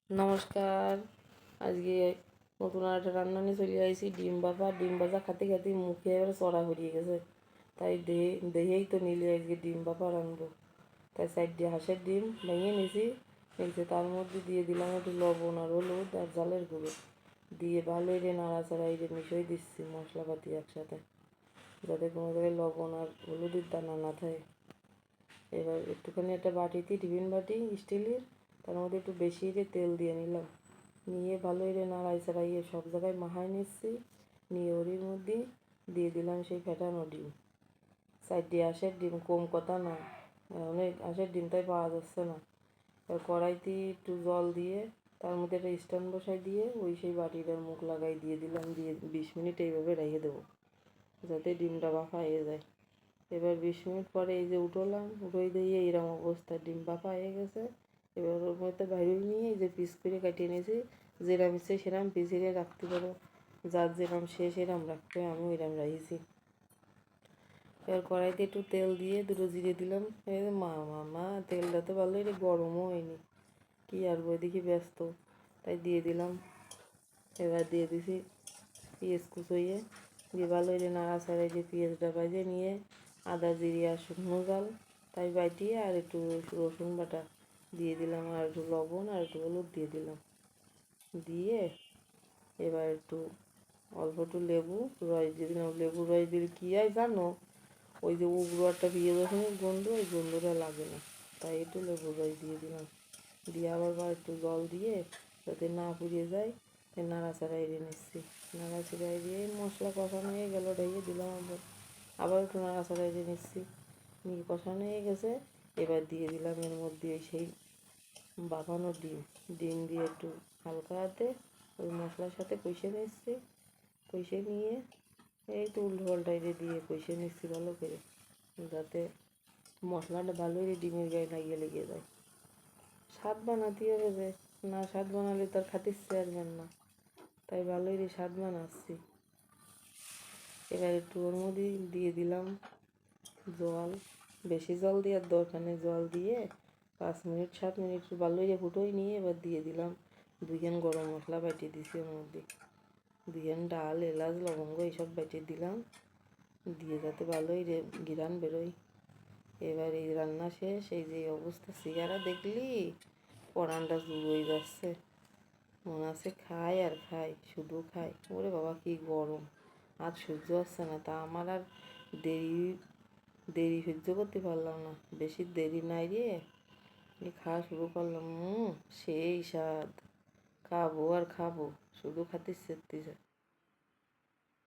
নমস্কার। আজকে নতুন আর একটা রান্না নিয়ে চলে আসছি, ডিম ভাপা। ডিম ভাজা খাতে খাতে মুখে এবারে চড়া হরিয়ে গেছে, তাই দেহেই তো নিলে আজকে ডিম ভাপা রানবো। তাই সাইড দিয়ে হাঁসের ডিম ভেঙে নিয়েছি, তার মধ্যে দিয়ে দিলাম একটু লবণ আর হলুদ আর জালের গুঁড়ো দিয়ে ভালো করে নাড়াচাড়া মিশিয়ে দিচ্ছি মশলাপাতি একসাথে, যাতে কোনো জায়গায় লবণ আর হলুদের দানা না থাকে। এবার একটুখানি একটা বাটিতে, টিফিন বাটি স্টিলের, তার মধ্যে একটু বেশি করে তেল দিয়ে নিলাম, নিয়ে ভালো করে নাড়াই চাড়াইয়ে সব জায়গায় মাখায় নিচ্ছি। নিয়ে ওরির মধ্যে দিয়ে দিলাম সেই ফেটানো ডিম। সাইড দিয়ে হাঁসের ডিম, কম কথা না, অনেক হাঁসের ডিম তাই পাওয়া যাচ্ছে না। এবার কড়াইতে একটু জল দিয়ে তার মধ্যে একটা স্ট্যান্ড বসাই দিয়ে ওই সেই বাটিটার মুখ লাগাই দিয়ে দিলাম, দিয়ে 20 মিনিট এইভাবে রেখে দেবো, যাতে ডিমটা ভাপা হয়ে যায়। এবার 20 মিনিট পরে এই যে উঠলাম, উঠোই দিয়ে এইরকম অবস্থা, ডিম ভাপা হয়ে গেছে। এবার ওর মধ্যে বাইরে নিয়ে এই যে পিস করে কাটিয়ে নিয়েছি, যেরাম ইচ্ছে সেরাম পিস করে রাখতে পারো, যার যেরাম সে সেরাম রাখতে, আমি ওইরাম রাখছি। এবার কড়াইতে একটু তেল দিয়ে দুটো জিরে দিলাম। মা তেলটা তো ভালো, এটা গরমও হয়নি, কী আর ওইদিকে ব্যস্ত, তাই দিয়ে দিলাম। এবার দিয়ে দিছি পেঁয়াজ কুচোইয়ে, দিয়ে ভালো করে নাড়াচাড়াই যে পেঁয়াজটা ভাজে নিয়ে আদা জিরে আর শুকনো জাল তাই বাটিয়ে আর একটু রসুন বাটা দিয়ে দিলাম, আর একটু লবণ আর একটু হলুদ দিয়ে দিলাম। দিয়ে এবার একটু অল্প একটু লেবু রস দিয়ে দিলাম। লেবু রস দিলে কী হয় জানো, ওই যে উগড়ো একটা পেঁয়াজ রসুনের গন্ধ, ওই গন্ধটা লাগে না, তাই একটু লেবু রস দিয়ে দিলাম। দিয়ে আবার একটু জল দিয়ে যাতে না পুড়িয়ে যায়, তাই নাড়াচাড়া এড়িয়ে নিচ্ছি। নাড়াচাড়া এড়িয়ে মশলা কষানো হয়ে গেল, ঢেকে দিলাম। আবার একটু নাড়াচাড়া এড়িয়ে নিচ্ছি, নিয়ে কষানো হয়ে গেছে। এবার দিয়ে দিলাম এর মধ্যে সেই বাফানো ডিম। ডিম দিয়ে একটু হালকা হাতে ওই মশলার সাথে কষে নিচ্ছি। কষে নিয়ে এই তো উল্টো পাল্টাইতে দিয়ে কষে নিচ্ছি ভালো করে, যাতে মশলাটা ভালো করে ডিমের গায়ে লাগিয়ে লেগে যায়। স্বাদ বানাতে হবে, যে না স্বাদ বানালে তো আর খাতে ইচ্ছে আসবেন না, তাই ভালো করে স্বাদ বানাচ্ছি। এবার একটু ওর মধ্যে দিয়ে দিলাম জল, বেশি জল দেওয়ার দরকার নেই। জল দিয়ে 5 মিনিট 7 মিনিট ভালো করে ফুটোই নিয়ে এবার দিয়ে দিলাম 2 গরম মশলা বাটিয়ে দিছি ওর মধ্যে, 2 ডাল এলাচ লবঙ্গ এইসব বাটিয়ে দিলাম, দিয়ে যাতে ভালোই ঘিরান বেরোয়। এবার এই রান্না শেষ, এই যে অবস্থা চেহারা দেখলি পরানটা জুড় হয়ে যাচ্ছে, মনে আছে খাই আর খাই, শুধু খাই। ওরে বাবা কি গরম, আর সহ্য হচ্ছে না। তা আমার আর দেরি দেরি সহ্য করতে পারলাম না, বেশি দেরি নাই রে, খাওয়া শুরু করলাম। সেই স্বাদ, খাবো আর খাবো, শুধু খাতে ইচ্ছে।